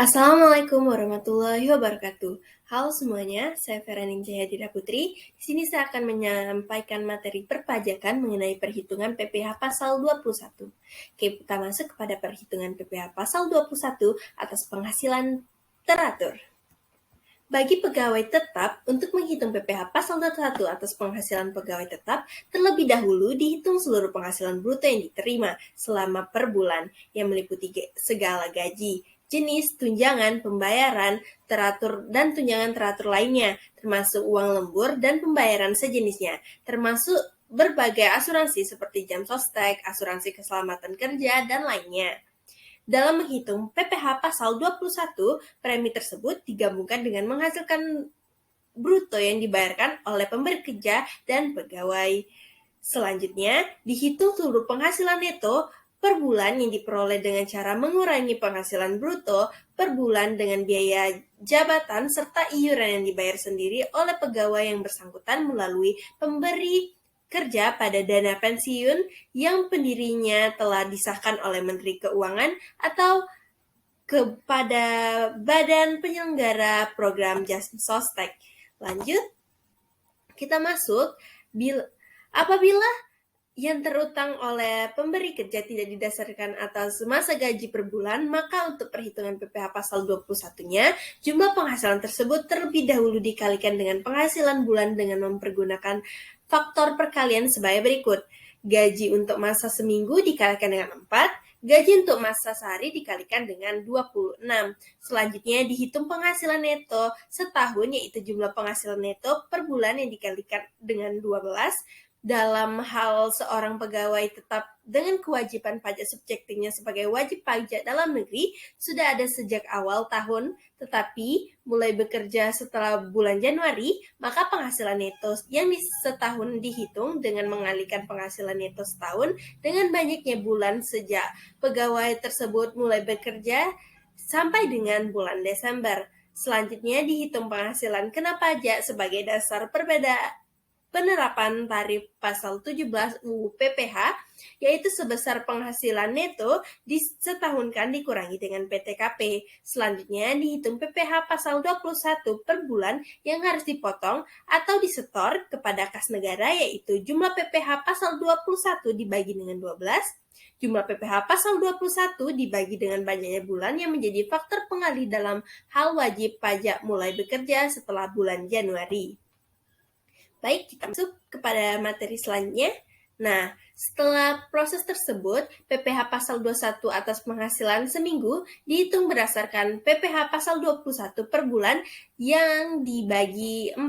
Assalamualaikum warahmatullahi wabarakatuh. Halo semuanya, saya Feranin Jayadira Putri. Di sini saya akan menyampaikan materi perpajakan mengenai perhitungan PPh pasal 21. Oke, kita masuk kepada perhitungan PPh pasal 21 atas penghasilan teratur. Bagi pegawai tetap, untuk menghitung PPh pasal 21 atas penghasilan pegawai tetap, terlebih dahulu dihitung seluruh penghasilan bruto yang diterima selama per bulan, yang meliputi segala gaji, jenis, tunjangan, pembayaran, teratur, dan tunjangan teratur lainnya, termasuk uang lembur dan pembayaran sejenisnya, termasuk berbagai asuransi seperti jam sostek, asuransi keselamatan kerja, dan lainnya. Dalam menghitung PPh pasal 21, premi tersebut digabungkan dengan menghasilkan bruto yang dibayarkan oleh pemberi kerja dan pegawai. Selanjutnya, dihitung seluruh penghasilan neto per bulan yang diperoleh dengan cara mengurangi penghasilan bruto per bulan dengan biaya jabatan serta iuran yang dibayar sendiri oleh pegawai yang bersangkutan melalui pemberi kerja pada dana pensiun yang pendirinya telah disahkan oleh Menteri Keuangan atau kepada badan penyelenggara program Sostek. Lanjut, kita masuk apabila yang terutang oleh pemberi kerja tidak didasarkan atas masa gaji per bulan, maka untuk perhitungan PPh pasal 21-nya, jumlah penghasilan tersebut terlebih dahulu dikalikan dengan penghasilan bulan dengan mempergunakan faktor perkalian sebagai berikut. Gaji untuk masa seminggu dikalikan dengan 4, gaji untuk masa sehari dikalikan dengan 26. Selanjutnya dihitung penghasilan neto setahun, yaitu jumlah penghasilan neto per bulan yang dikalikan dengan 12. Dalam hal seorang pegawai tetap dengan kewajiban pajak subjektifnya sebagai wajib pajak dalam negeri sudah ada sejak awal tahun, tetapi mulai bekerja setelah bulan Januari, maka penghasilan neto yang setahun dihitung dengan mengalihkan penghasilan neto setahun dengan banyaknya bulan sejak pegawai tersebut mulai bekerja sampai dengan bulan Desember. Selanjutnya dihitung penghasilan kena pajak sebagai dasar perbedaan penerapan tarif pasal 17 UU PPh, yaitu sebesar penghasilan neto disetahunkan dikurangi dengan PTKP. Selanjutnya dihitung PPh pasal 21 per bulan yang harus dipotong atau disetor kepada kas negara, yaitu jumlah PPh pasal 21 dibagi dengan 12, jumlah PPh pasal 21 dibagi dengan banyaknya bulan yang menjadi faktor pengalih dalam hal wajib pajak mulai bekerja setelah bulan Januari. Baik, kita masuk kepada materi selanjutnya. Nah, setelah proses tersebut, PPh pasal 21 atas penghasilan seminggu dihitung berdasarkan PPh pasal 21 per bulan yang dibagi 4.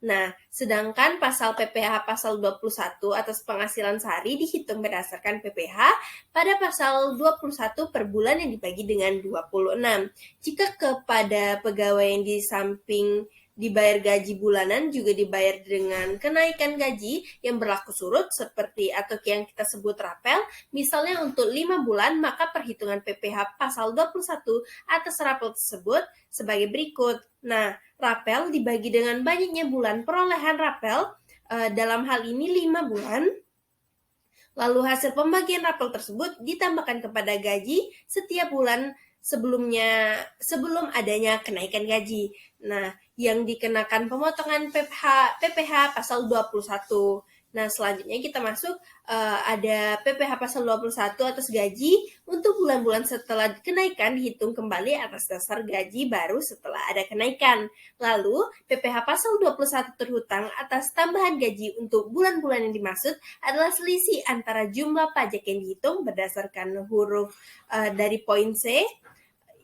Nah, sedangkan pasal PPh pasal 21 atas penghasilan sehari dihitung berdasarkan PPh pada pasal 21 per bulan yang dibagi dengan 26. Jika kepada pegawai yang di samping dibayar gaji bulanan juga dibayar dengan kenaikan gaji yang berlaku surut seperti atau yang kita sebut rapel. Misalnya untuk 5 bulan, maka perhitungan PPh pasal 21 atas rapel tersebut sebagai berikut. Nah, rapel dibagi dengan banyaknya bulan perolehan rapel, dalam hal ini 5 bulan. Lalu hasil pembagian rapel tersebut ditambahkan kepada gaji setiap bulan sebelum adanya kenaikan gaji. Nah, yang dikenakan pemotongan PPh pasal 21. Nah, selanjutnya kita masuk ada PPh pasal 21 atas gaji untuk bulan-bulan setelah kenaikan dihitung kembali atas dasar gaji baru setelah ada kenaikan. Lalu, PPh pasal 21 terhutang atas tambahan gaji untuk bulan-bulan yang dimaksud adalah selisih antara jumlah pajak yang dihitung berdasarkan huruf dari poin C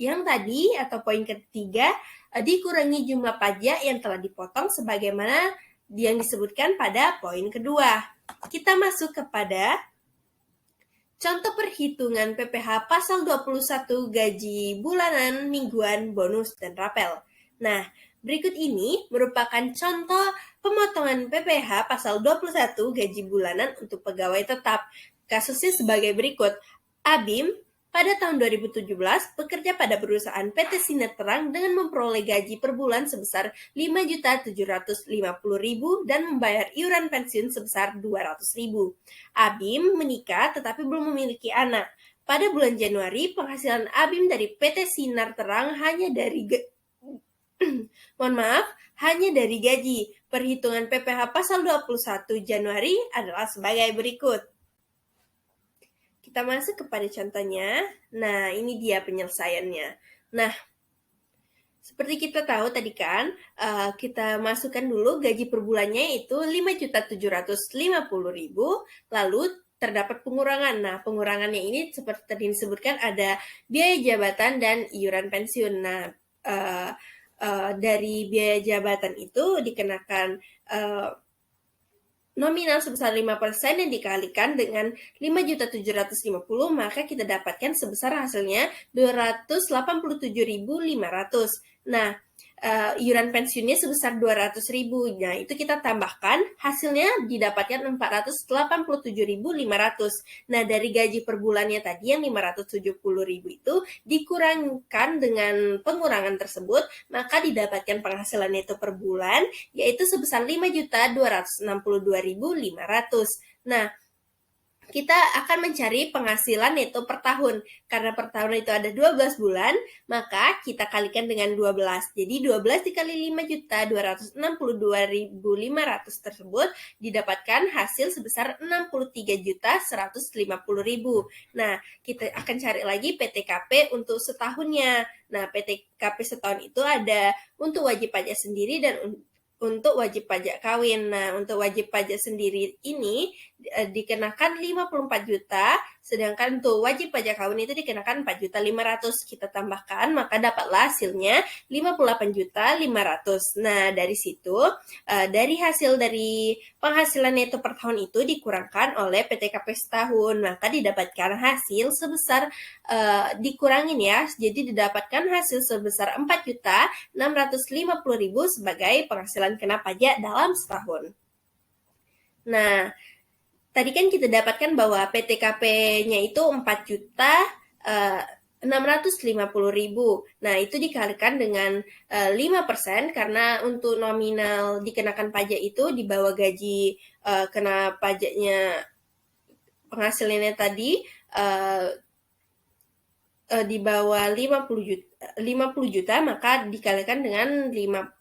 yang tadi atau poin ketiga dikurangi jumlah pajak yang telah dipotong sebagaimana yang disebutkan pada poin kedua. Kita masuk kepada contoh perhitungan PPh pasal 21 gaji bulanan, mingguan, bonus, dan rapel. Nah, berikut ini merupakan contoh pemotongan PPh pasal 21 gaji bulanan untuk pegawai tetap. Kasusnya sebagai berikut. Abim pada tahun 2017 bekerja pada perusahaan PT Sinar Terang dengan memperoleh gaji per bulan sebesar 5.750.000 dan membayar iuran pensiun sebesar 200.000. Abim menikah tetapi belum memiliki anak. pada bulan Januari, penghasilan ABIM dari PT Sinar Terang hanya dari hanya dari gaji. Perhitungan PPh pasal 21 Januari adalah sebagai berikut. Kita masuk kepada contohnya. Nah, ini dia penyelesaiannya. Nah, seperti kita tahu tadi kan, kita masukkan dulu gaji per bulannya itu 5.750.000, lalu terdapat pengurangan. Nah, pengurangannya ini seperti tadi disebutkan ada biaya jabatan dan iuran pensiun. Nah, dari biaya jabatan itu dikenakan nominal sebesar 5% yang dikalikan dengan 5.750.000, maka kita dapatkan sebesar hasilnya 287.500. Nah, iuran pensiunnya sebesar 200.000. Nah, itu kita tambahkan, hasilnya didapatkan 487.500. Nah, dari gaji per bulannya tadi yang 570.000 itu dikurangkan dengan pengurangan tersebut, maka didapatkan penghasilan neto per bulan yaitu sebesar 5.262.500. Nah, kita akan mencari penghasilan neto per tahun. Karena per tahun itu ada 12 bulan, maka kita kalikan dengan 12. Jadi 12 dikali 5.262.500 tersebut didapatkan hasil sebesar 63.150.000. Nah, kita akan cari lagi PTKP untuk setahunnya. Nah, PTKP setahun itu ada untuk wajib pajak sendiri dan untuk wajib pajak kawin. Nah, untuk wajib pajak sendiri ini dikenakan 54 juta, sedangkan untuk wajib pajak kawin itu dikenakan 4.500.000. Kita tambahkan, maka dapatlah hasilnya 58.500.000. Nah, dari situ, dari hasil dari penghasilan neto per tahun itu dikurangkan oleh PTKP setahun, maka didapatkan hasil sebesar, dikurangin ya, jadi didapatkan hasil sebesar 4.650.000 sebagai penghasilan kena pajak dalam setahun. Nah, tadi kan kita dapatkan bahwa PTKP-nya itu 4.650.000. Nah, itu dikalikan dengan 5% karena untuk nominal dikenakan pajak itu di bawah gaji kena pajaknya penghasilannya tadi di bawah 50 juta, maka dikalikan dengan 5%.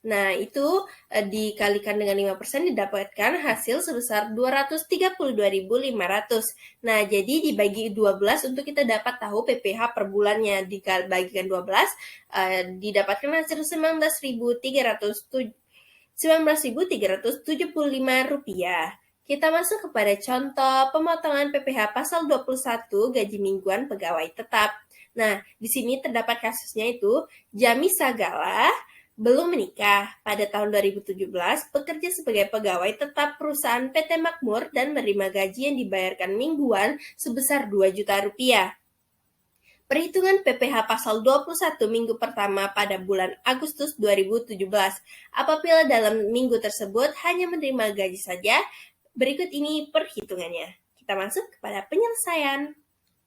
Nah, itu dikalikan dengan 5% didapatkan hasil sebesar 232.500. Nah, jadi dibagi 12 untuk kita dapat tahu PPh per bulannya. Dibagikan 12, didapatkan hasil 19.375 rupiah. Kita masuk kepada contoh pemotongan PPh pasal 21 gaji mingguan pegawai tetap. Nah, di sini terdapat kasusnya itu Jami Sagala belum menikah. Pada tahun 2017, bekerja sebagai pegawai tetap perusahaan PT Makmur dan menerima gaji yang dibayarkan mingguan sebesar 2 juta rupiah. Perhitungan PPh pasal 21 minggu pertama pada bulan Agustus 2017. Apabila dalam minggu tersebut hanya menerima gaji saja, berikut ini perhitungannya. Kita masuk kepada penyelesaian.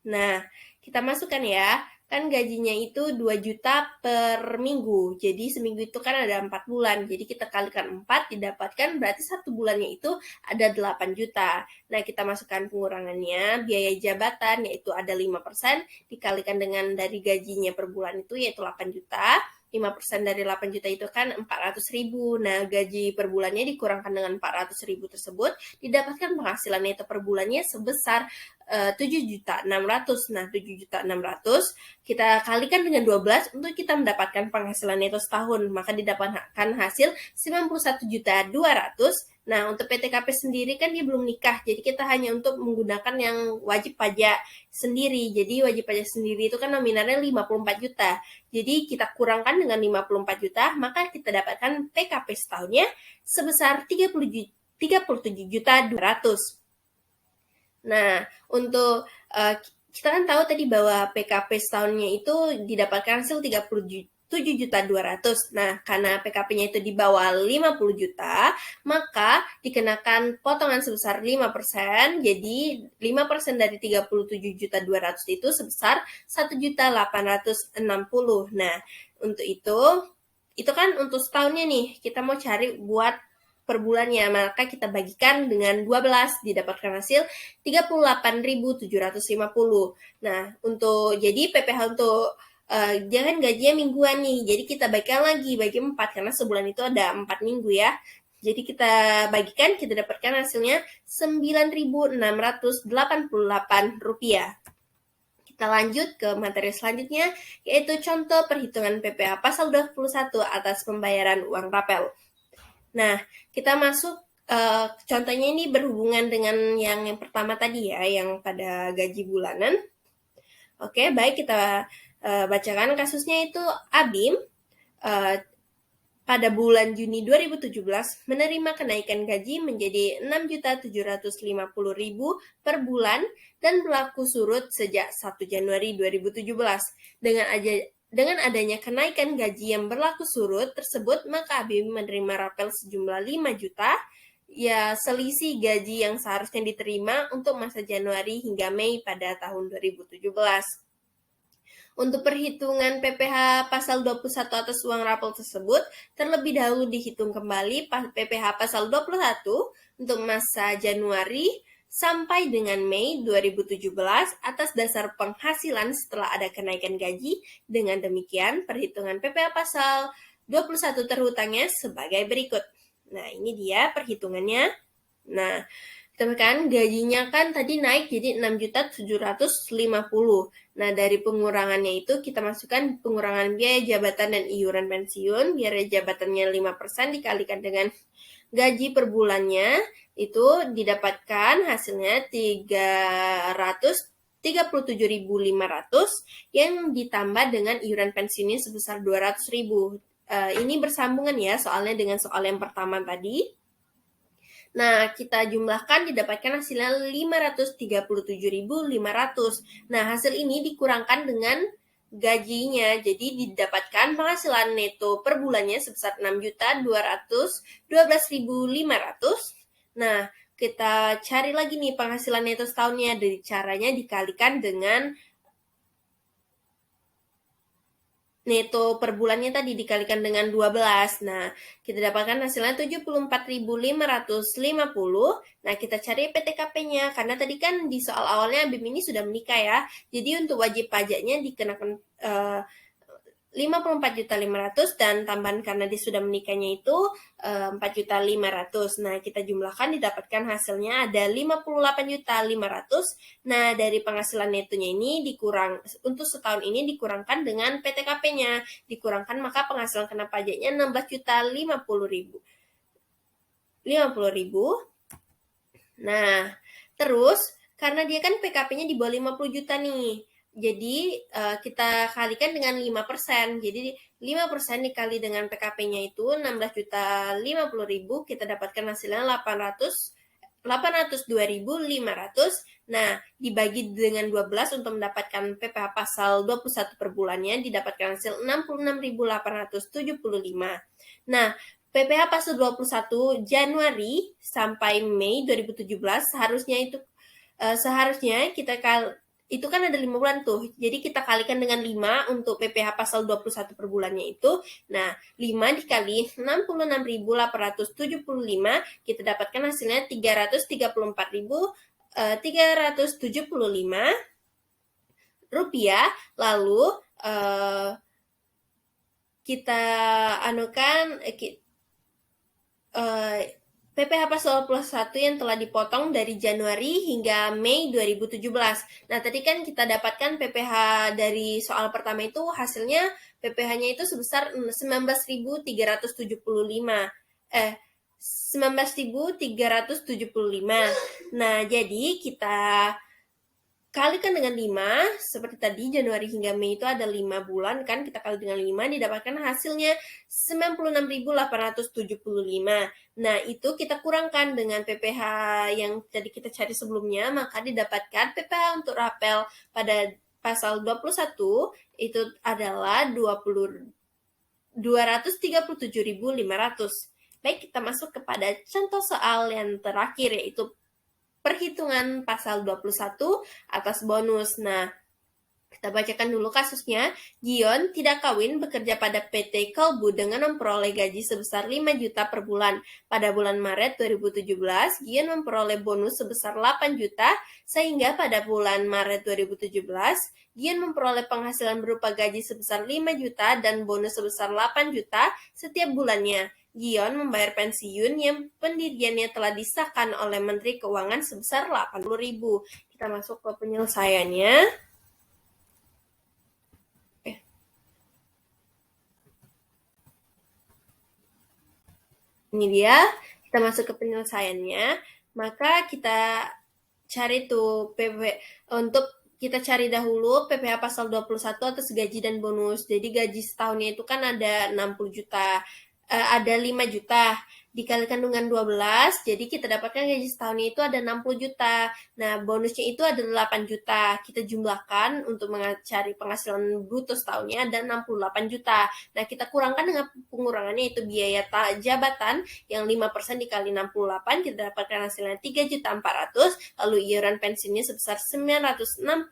Nah, kita masukkan ya, kan gajinya itu 2 juta per minggu. Jadi seminggu itu kan ada 4 bulan. Jadi kita kalikan 4 didapatkan berarti 1 bulannya itu ada 8 juta. Nah, kita masukkan pengurangannya, biaya jabatan yaitu ada 5%, dikalikan dengan dari gajinya per bulan itu yaitu 8 juta. 5% dari 8 juta itu kan 400.000. Nah, gaji per bulannya dikurangkan dengan 400.000 tersebut, didapatkan penghasilan neto per bulannya sebesar 7.600.000. Nah, 7.600.000 kita kalikan dengan 12 untuk kita mendapatkan penghasilan neto setahun, maka didapatkan hasil 91.200.000. Nah, untuk PTKP sendiri kan dia belum nikah, jadi kita hanya untuk menggunakan yang wajib pajak sendiri. Jadi wajib pajak sendiri itu kan nominalnya 54 juta. Jadi kita kurangkan dengan 54 juta, maka kita dapatkan PKP setahunnya sebesar 37.200.000. Nah, untuk kita kan tahu tadi bahwa PKP setahunnya itu didapatkan hasil 37.200.000. Nah, karena PKP-nya itu di bawah 50 juta, maka dikenakan potongan sebesar 5%. Jadi 5% dari 37.200.000 itu sebesar 1.860.000. Nah, untuk itu kan untuk setahunnya nih, kita mau cari buat per bulannya, maka kita bagikan dengan 12, didapatkan hasil 38.750. Nah, jadi PPh untuk jangan gajinya mingguan nih, jadi kita bagikan lagi, bagi 4, karena sebulan itu ada 4 minggu ya. Jadi kita bagikan, kita dapatkan hasilnya Rp9.688. Kita lanjut ke materi selanjutnya, yaitu contoh perhitungan PPh pasal 21 atas pembayaran uang rapel. Nah, kita masuk, contohnya ini berhubungan dengan yang pertama tadi ya, yang pada gaji bulanan. Oke, baik, kita bacakan kasusnya. Itu Abim pada bulan Juni 2017 menerima kenaikan gaji menjadi Rp6.750.000 per bulan dan berlaku surut sejak 1 Januari 2017. Dengan adanya kenaikan gaji yang berlaku surut tersebut, maka Abim menerima rapel sejumlah 5 juta, ya selisih gaji yang seharusnya diterima untuk masa Januari hingga Mei pada tahun 2017. Untuk perhitungan PPh pasal 21 atas uang rapel tersebut, terlebih dahulu dihitung kembali PPh pasal 21 untuk masa Januari sampai dengan Mei 2017 atas dasar penghasilan setelah ada kenaikan gaji. Dengan demikian, perhitungan PPh pasal 21 terhutangnya sebagai berikut. Nah, ini dia perhitungannya. Nah, kan gajinya kan tadi naik jadi 6.750. Nah, dari pengurangannya itu kita masukkan pengurangan biaya jabatan dan iuran pensiun. Biaya jabatannya 5% dikalikan dengan gaji per bulannya, itu didapatkan hasilnya 337.500 yang ditambah dengan iuran pensiunnya sebesar 200.000. Ini bersambungan ya soalnya dengan soal yang pertama tadi. Nah, kita jumlahkan didapatkan hasilnya 537.500. Nah, hasil ini dikurangkan dengan gajinya. Jadi didapatkan penghasilan neto per bulannya sebesar 6.212.500. Nah, kita cari lagi nih penghasilan neto setahunnya. Dari caranya dikalikan dengan neto per bulannya tadi dikalikan dengan 12. Nah, kita dapatkan hasilnya 74.550. Nah, kita cari PTKP-nya. Karena tadi kan di soal awalnya Abim ini sudah menikah ya. Jadi untuk wajib pajaknya dikenakan 54.500 dan tambahan karena dia sudah menikahnya itu 4.500. Nah, kita jumlahkan didapatkan hasilnya ada 58.500. Nah, dari penghasilan netonya ini untuk setahun ini dikurangkan dengan PTKP-nya. Dikurangkan maka penghasilan kena pajaknya 16.050.000. Nah, terus karena dia kan PKP-nya di bawah 50 juta nih. Jadi kita kalikan dengan 5%. Jadi 5% dikali dengan PKP-nya itu 16.050.000, kita dapatkan hasilnya 802.500. Nah, dibagi dengan 12 untuk mendapatkan PPh pasal 21 per bulannya didapatkan hasil 66.875. Nah, PPh pasal 21 Januari sampai Mei 2017 seharusnya kita itu kan ada 5 bulan tuh. Jadi kita kalikan dengan 5 untuk PPh pasal 21 per bulannya itu. Nah, 5 dikali 66.875, kita dapatkan hasilnya 334.375 rupiah. Lalu kita PPh pasal 21 yang telah dipotong dari Januari hingga Mei 2017. Nah, tadi kan kita dapatkan PPh dari soal pertama itu hasilnya PPh-nya itu sebesar 19.375. Nah, jadi kita kalikan dengan 5, seperti tadi Januari hingga Mei itu ada 5 bulan kan, kita kali dengan 5 didapatkan hasilnya 96.875. Nah, itu kita kurangkan dengan PPh yang tadi kita cari sebelumnya, maka didapatkan PPh untuk rapel pada pasal 21 itu adalah 237.500. Baik, kita masuk kepada contoh soal yang terakhir, yaitu perhitungan pasal 21 atas bonus. Nah, Kita bacakan dulu kasusnya. Gion tidak kawin bekerja pada PT Kalbu dengan memperoleh gaji sebesar 5 juta per bulan. Pada bulan Maret 2017, Gion memperoleh bonus sebesar 8 juta, sehingga pada bulan Maret 2017, Gion memperoleh penghasilan berupa gaji sebesar 5 juta dan bonus sebesar 8 juta setiap bulannya. Gion membayar pensiun yang pendiriannya telah disahkan oleh Menteri Keuangan sebesar 80.000. Kita masuk ke penyelesaiannya. Ini dia, kita masuk ke penyelesaiannya. Maka kita cari tuh untuk kita cari dahulu PPh pasal 21 atas gaji dan bonus. Jadi gaji setahunnya itu kan ada 60 juta, ada 5 juta dikalikan dengan 12, jadi kita dapatkan gaji setahunnya itu ada 60 juta. Nah, bonusnya itu ada 8 juta. Kita jumlahkan untuk mencari penghasilan bruto setahunnya ada 68 juta. Nah, kita kurangkan dengan pengurangannya itu biaya jabatan yang 5% dikali 68, kita dapatkan hasilnya 3.400.000, lalu iuran pensiunnya sebesar 960.000,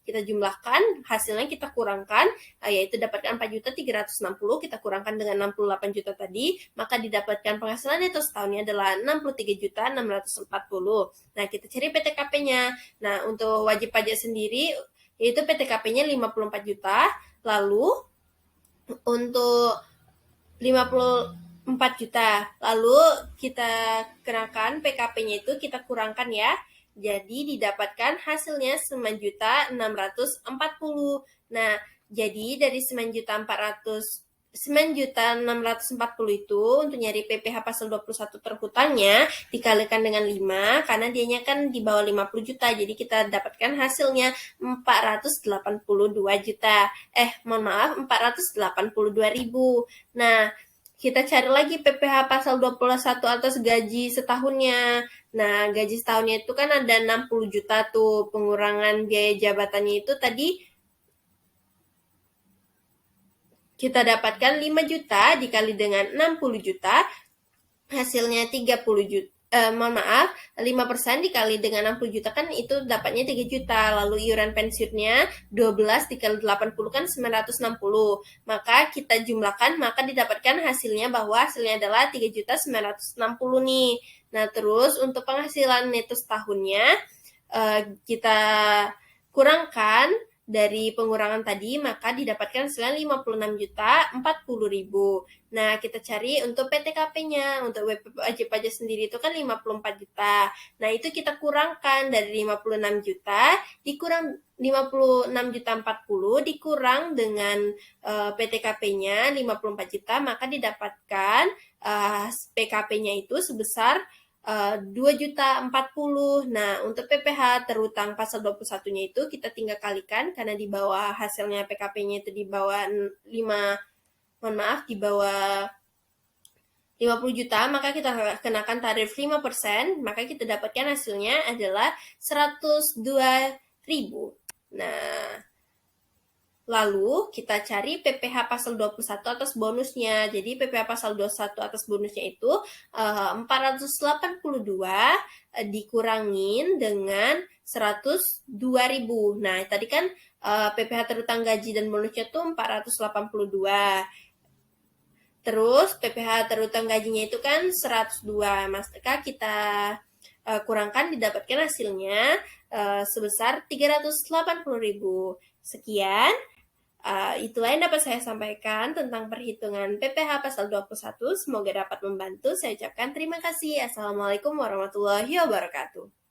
kita jumlahkan, hasilnya kita kurangkan, yaitu dapatkan 4.360.000, kita kurangkan dengan 68 juta tadi, maka didapatkan penghasilan neto setahunnya adalah 63.640. Nah, kita cari PTKP-nya. Nah, untuk wajib pajak sendiri, yaitu PTKP-nya 54 juta, lalu untuk 54 juta. Lalu kita kenakan PKP-nya itu kita kurangkan ya. Jadi didapatkan hasilnya 9.640. Nah, jadi dari 9.640 itu untuk nyari PPh pasal 21 terhutangnya dikalikan dengan 5 karena dianya kan di bawah 50 juta. Jadi kita dapatkan hasilnya 482 juta. Mohon maaf, 482.000. Nah, kita cari lagi PPh pasal 21 atas gaji setahunnya. Nah, gaji setahunnya itu kan ada 60 juta tuh. Pengurangan biaya jabatannya itu tadi kita dapatkan 5 juta dikali dengan 60 juta, hasilnya 30 juta. 5% dikali dengan 60 juta kan itu dapatnya 3 juta. Lalu iuran pensiunnya 12 dikali 80 kan 960. Maka kita jumlahkan, maka didapatkan hasilnya bahwa hasilnya adalah 3.960 nih. Nah, terus untuk penghasilan neto setahunnya kita kurangkan dari pengurangan tadi, maka didapatkan hasilnya 56.040.000. Nah, kita cari untuk PTKP-nya. Untuk wajib pajak sendiri itu kan 54 juta. Nah, itu kita kurangkan dari 56 juta, dikurang 56.040 dikurang dengan PTKP-nya 54 juta, maka didapatkan PKP-nya itu sebesar 2.040. Nah, untuk PPh terhutang pasal 21-nya itu kita tinggal kalikan karena di bawah hasilnya PKP-nya itu di bawah 50 juta, maka kita kenakan tarif 5%, maka kita dapatkan hasilnya adalah 102.000. Nah, lalu kita cari PPh pasal 21 atas bonusnya. Jadi PPh pasal 21 atas bonusnya itu 482 dikurangin dengan 102.000. Nah, tadi kan PPh terhutang gaji dan bonusnya itu 482. Terus PPh terhutang gajinya itu kan 102. Maka kita kurangkan, didapatkan hasilnya sebesar 380.000. Sekian. Itulah yang dapat saya sampaikan tentang perhitungan PPh pasal 21. Semoga dapat membantu. Saya ucapkan terima kasih. Assalamualaikum warahmatullahi wabarakatuh.